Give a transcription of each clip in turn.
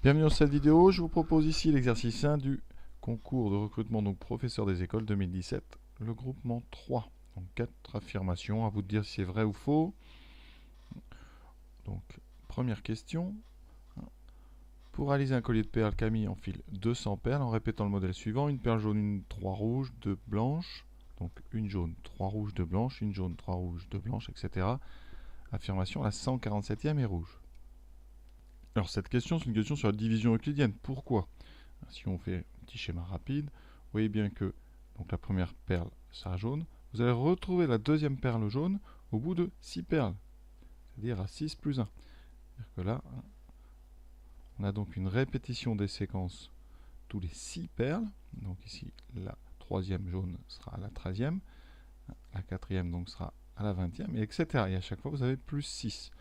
Bienvenue dans cette vidéo, je vous propose ici l'exercice 1 du concours de recrutement donc professeur des écoles 2017, le groupement 3. Donc 4 affirmations, à vous de dire si c'est vrai ou faux. Donc première question. Pour réaliser un collier de perles, Camille enfile 200 perles en répétant le modèle suivant: une perle jaune, une 3 rouges, 2 blanches. Donc une jaune, 3 rouges, 2 blanches, une jaune, 3 rouges, 2 blanches, etc. Affirmation, la 147e est rouge. Alors cette question, c'est une question sur la division euclidienne. Pourquoi? Si on fait un petit schéma rapide, vous voyez bien que donc la première perle sera jaune. Vous allez retrouver la deuxième perle jaune au bout de 6 perles, c'est-à-dire à 6 plus 1. C'est-à-dire que là, on a donc une répétition des séquences tous les 6 perles. Donc ici, la troisième jaune sera à la 13e, la quatrième donc sera à la 20e, et etc. Et à chaque fois, vous avez plus 6.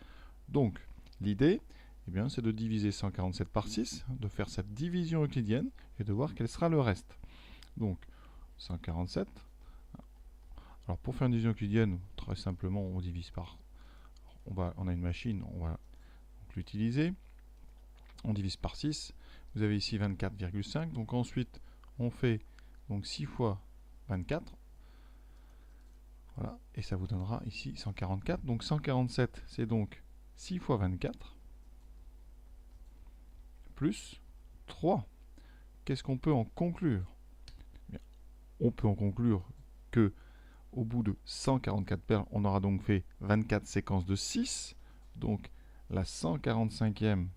Donc, l'idée, eh bien, c'est de diviser 147 par 6, de faire cette division euclidienne et de voir quel sera le reste. Donc 147. Alors pour faire une division euclidienne, très simplement, on divise par... On a une machine, on va l'utiliser. On divise par 6. Vous avez ici 24,5. Donc ensuite, on fait donc 6 fois 24. Voilà. Et ça vous donnera ici 144. Donc 147, c'est donc 6 fois 24. Plus 3. Qu'est-ce qu'on peut en conclure? Bien, on peut en conclure que au bout de 144 perles, on aura donc fait 24 séquences de 6. Donc la 145e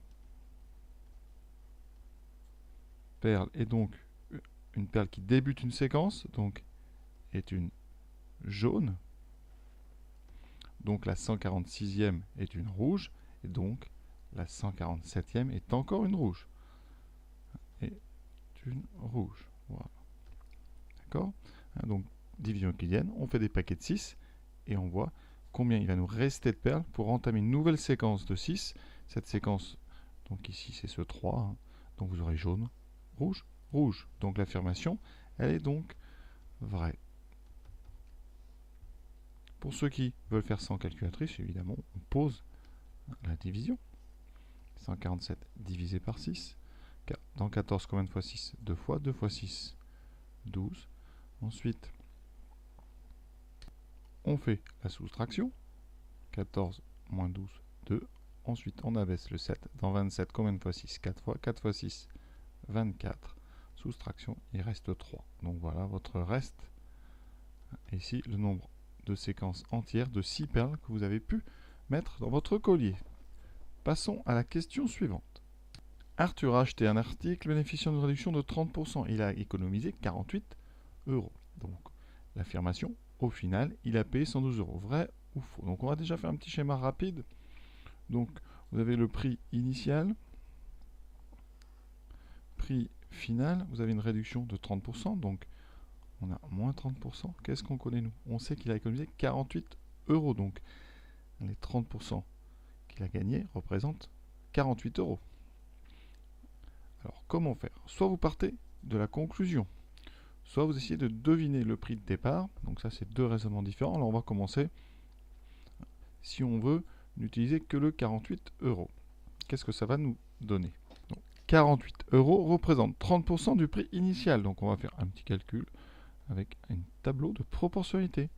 perle est donc une perle qui débute une séquence, donc est une jaune. Donc la 146e est une rouge, et donc la 147e est encore une rouge. Et une rouge. Voilà. D'accord? Donc division euclidienne, on fait des paquets de 6 et on voit combien il va nous rester de perles pour entamer une nouvelle séquence de 6. Cette séquence, donc ici c'est ce 3, hein. Donc vous aurez jaune, rouge, rouge. Donc l'affirmation, elle est donc vraie. Pour ceux qui veulent faire sans calculatrice, évidemment, on pose la division. 147 divisé par 6. Dans 14, combien de fois 6? 2 fois, 2 fois 6, 12. Ensuite, on fait la soustraction. 14 moins 12, 2. Ensuite, on abaisse le 7. Dans 27, combien de fois 6? 4 fois. 4 fois 6, 24. Soustraction, il reste 3. Donc voilà votre reste. Et ici, le nombre de séquences entières de 6 perles que vous avez pu mettre dans votre collier. Passons à la question suivante. Arthur a acheté un article bénéficiant d'une réduction de 30%. Il a économisé 48 €. Donc, l'affirmation, au final, il a payé 112 €. Vrai ou faux? Donc, on va déjà faire un petit schéma rapide. Donc, vous avez le prix initial, prix final, vous avez une réduction de 30%. Donc, on a moins 30%. Qu'est-ce qu'on connaît, nous? On sait qu'il a économisé 48 €. Donc, les 30% qu'il a gagné représentent 48 €. Alors, comment faire? Soit vous partez de la conclusion, soit vous essayez de deviner le prix de départ. Donc ça, c'est deux raisonnements différents. Alors, on va commencer. Si on veut n'utiliser que le 48 €, qu'est-ce que ça va nous donner? Donc, 48 € représente 30% du prix initial. Donc, on va faire un petit calcul avec un tableau de proportionnalité.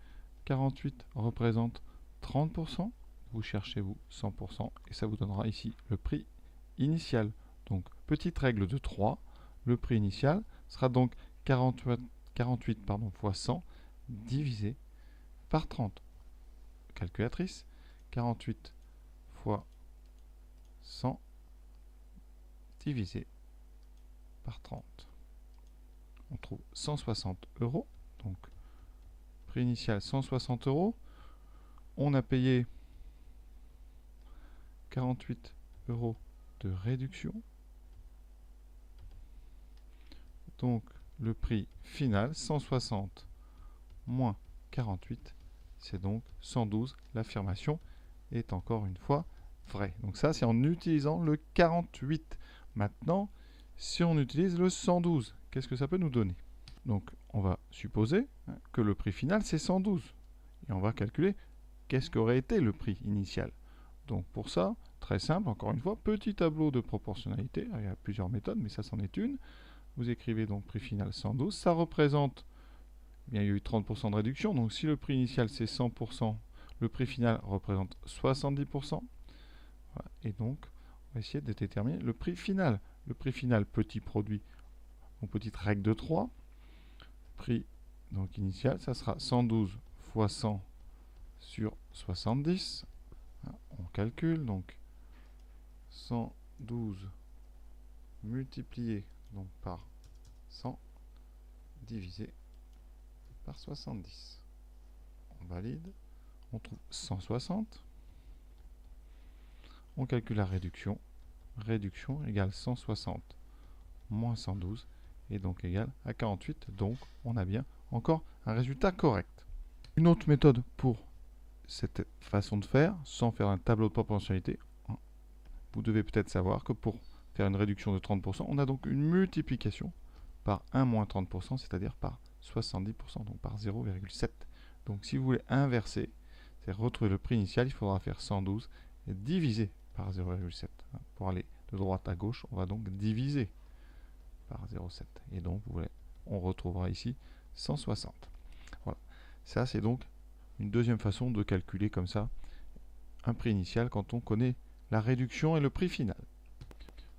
48 représente 30%. Vous cherchez, vous, 100%. Et ça vous donnera ici le prix initial. Donc, petite règle de 3, le prix initial sera donc 48 fois 100 divisé par 30. Calculatrice, 48 fois 100 divisé par 30. On trouve 160 €. Donc, prix initial 160 €. On a payé 48 € de réduction. Donc, le prix final, 160 moins 48, c'est donc 112. L'affirmation est encore une fois vraie. Donc ça, c'est en utilisant le 48. Maintenant, si on utilise le 112, qu'est-ce que ça peut nous donner? Donc, on va supposer que le prix final, c'est 112. Et on va calculer qu'est-ce qu'aurait été le prix initial. Donc, pour ça, très simple, encore une fois, petit tableau de proportionnalité. Il y a plusieurs méthodes, mais ça c'en est une. Vous écrivez donc prix final 112. Ça représente, eh bien, il y a eu 30% de réduction. Donc si le prix initial c'est 100%, le prix final représente 70%. Voilà. Et donc, on va essayer de déterminer le prix final. Le prix final, petit produit, donc petite règle de 3. Prix donc initial, ça sera 112 fois 100 sur 70. On calcule donc 112 multiplié donc par 100 divisé par 70. On valide, on trouve 160. On calcule la réduction. Réduction égale 160 moins 112 et donc égale à 48. Donc on a bien encore un résultat correct. Une autre méthode pour cette façon de faire, sans faire un tableau de proportionnalité, vous devez peut-être savoir que pour faire une réduction de 30%, on a donc une multiplication par 1 moins 30%, c'est-à-dire par 70%, donc par 0,7. Donc si vous voulez inverser, c'est retrouver le prix initial, il faudra faire 112 divisé par 0,7. Pour aller de droite à gauche, on va donc diviser par 0,7. Et donc, on retrouvera ici 160. Voilà. Ça, c'est donc une deuxième façon de calculer comme ça un prix initial quand on connaît la réduction et le prix final.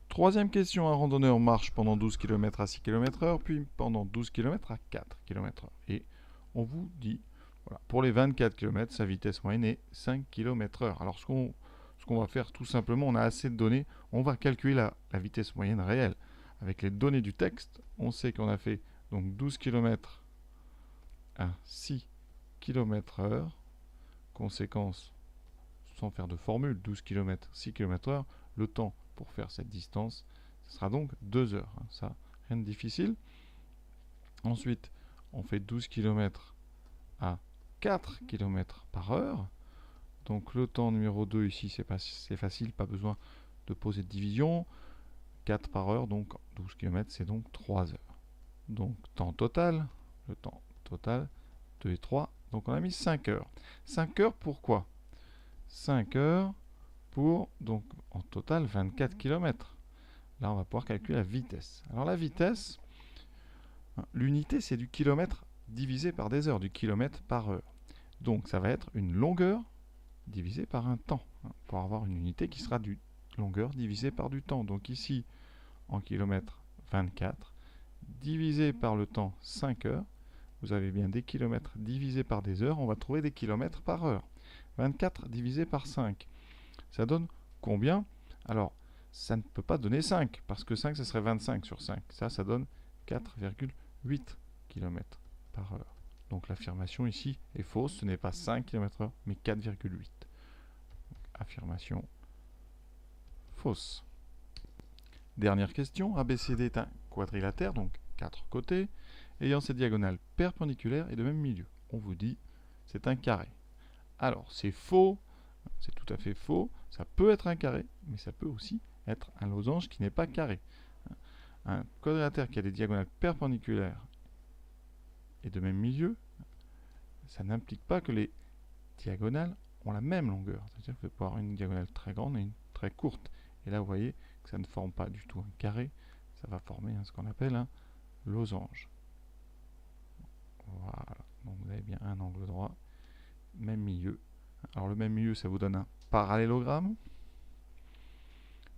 Troisième question, un randonneur marche pendant 12 km à 6 km/h, puis pendant 12 km à 4 km/h. Et on vous dit, voilà, pour les 24 km, sa vitesse moyenne est 5 km/h. Alors ce qu'on va faire tout simplement, on a assez de données, on va calculer la vitesse moyenne réelle. Avec les données du texte, on sait qu'on a fait donc 12 km à 6 km/h. Conséquence, sans faire de formule, 12 km, 6 km/h, le temps pour faire cette distance, ce sera donc 2 heures. Ça, rien de difficile. Ensuite, on fait 12 km à 4 km/h. Donc le temps numéro 2 ici, c'est facile, pas besoin de poser de division. 4 par heure, donc 12 km, c'est donc 3 heures. Donc temps total, le temps total, 2 et 3, donc on a mis 5 heures. 5 heures pourquoi 5 heures pour, donc en total, 24 km. Là, on va pouvoir calculer la vitesse. Alors la vitesse, l'unité, c'est du kilomètre divisé par des heures, du kilomètre par heure. Donc ça va être une longueur divisée par un temps, pour avoir une unité qui sera du longueur divisée par du temps. Donc ici, en kilomètres 24, divisé par le temps 5 heures, vous avez bien des kilomètres divisés par des heures, on va trouver des kilomètres par heure. 24 divisé par 5, ça donne combien? Alors, ça ne peut pas donner 5, parce que 5, ça serait 25 sur 5. Ça donne 4,8 km par heure. Donc l'affirmation ici est fausse, ce n'est pas 5 km/h, mais 4,8. Affirmation fausse. Dernière question, ABCD est un quadrilatère, donc 4 côtés, ayant ses diagonales perpendiculaires et de même milieu. On vous dit, c'est un carré. Alors, c'est faux, c'est tout à fait faux, ça peut être un carré, mais ça peut aussi être un losange qui n'est pas carré. Un quadrilatère qui a des diagonales perpendiculaires et de même milieu, ça n'implique pas que les diagonales ont la même longueur. C'est-à-dire que vous pouvez avoir une diagonale très grande et une très courte. Et là, vous voyez que ça ne forme pas du tout un carré, ça va former ce qu'on appelle un losange. Voilà, donc vous avez bien un angle droit, même milieu. Alors le même milieu, ça vous donne un parallélogramme.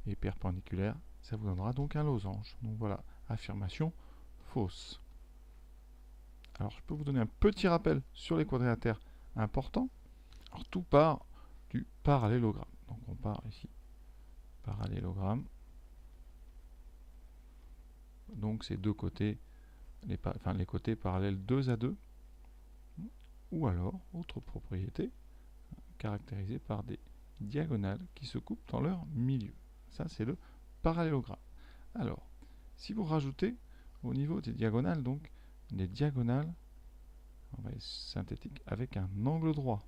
Et perpendiculaire, ça vous donnera donc un losange. Donc voilà, affirmation fausse. Alors je peux vous donner un petit rappel sur les quadrilatères importants. Alors tout part du parallélogramme. Donc on part ici, parallélogramme. Donc ces deux côtés, les côtés parallèles 2 à 2. Ou alors, autre propriété, caractérisée par des diagonales qui se coupent dans leur milieu. Ça, c'est le parallélogramme. Alors, si vous rajoutez au niveau des diagonales, donc, des diagonales, on va être synthétique, avec un angle droit,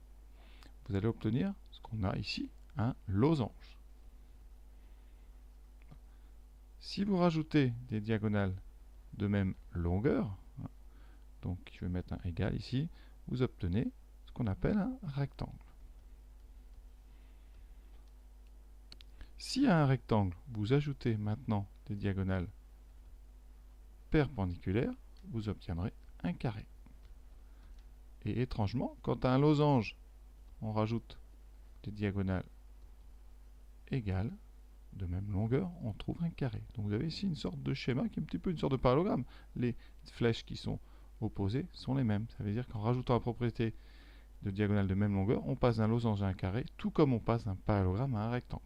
vous allez obtenir ce qu'on a ici, un losange. Si vous rajoutez des diagonales de même longueur, donc je vais mettre un égal ici, vous obtenez ce qu'on appelle un rectangle. Si à un rectangle, vous ajoutez maintenant des diagonales perpendiculaires, vous obtiendrez un carré. Et étrangement, quand à un losange, on rajoute des diagonales égales, de même longueur, on trouve un carré. Donc vous avez ici une sorte de schéma qui est un petit peu une sorte de parallélogramme. Les flèches qui sont opposées sont les mêmes. Ça veut dire qu'en rajoutant la propriété de diagonale de même longueur, on passe d'un losange à un carré, tout comme on passe d'un parallélogramme à un rectangle.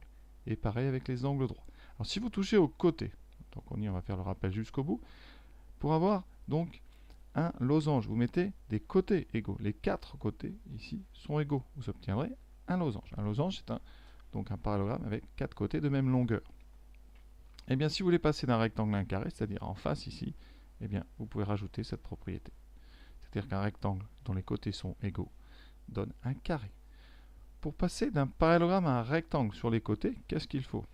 Et pareil avec les angles droits. Alors si vous touchez au côté, donc on va faire le rappel jusqu'au bout, pour avoir donc un losange, vous mettez des côtés égaux. Les 4 côtés ici sont égaux. Vous obtiendrez un losange. Un losange, c'est donc un parallélogramme avec 4 côtés de même longueur. Et bien, si vous voulez passer d'un rectangle à un carré, c'est-à-dire en face ici, eh bien, vous pouvez rajouter cette propriété. C'est-à-dire qu'un rectangle dont les côtés sont égaux donne un carré. Pour passer d'un parallélogramme à un rectangle sur les côtés, qu'est-ce qu'il faut?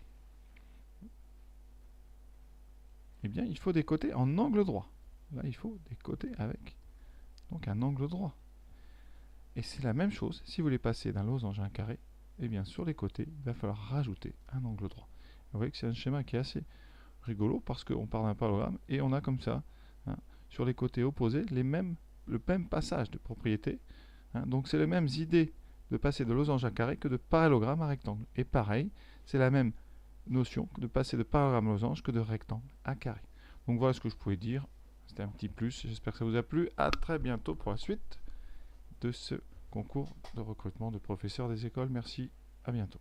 Eh bien, il faut des côtés en angle droit. Là, il faut des côtés avec donc un angle droit. Et c'est la même chose, si vous voulez passer d'un losange à un carré, eh bien, sur les côtés, il va falloir rajouter un angle droit. Vous voyez que c'est un schéma qui est assez rigolo parce qu'on part d'un parallélogramme et on a comme ça, hein, sur les côtés opposés, le même passage de propriétés. Donc c'est les mêmes idées de passer de losange à carré que de parallélogramme à rectangle. Et pareil, c'est la même notion de passer de parallélogramme à losange que de rectangle à carré. Donc voilà ce que je pouvais dire. C'était un petit plus. J'espère que ça vous a plu. À très bientôt pour la suite de ce concours de recrutement de professeurs des écoles. Merci. À bientôt.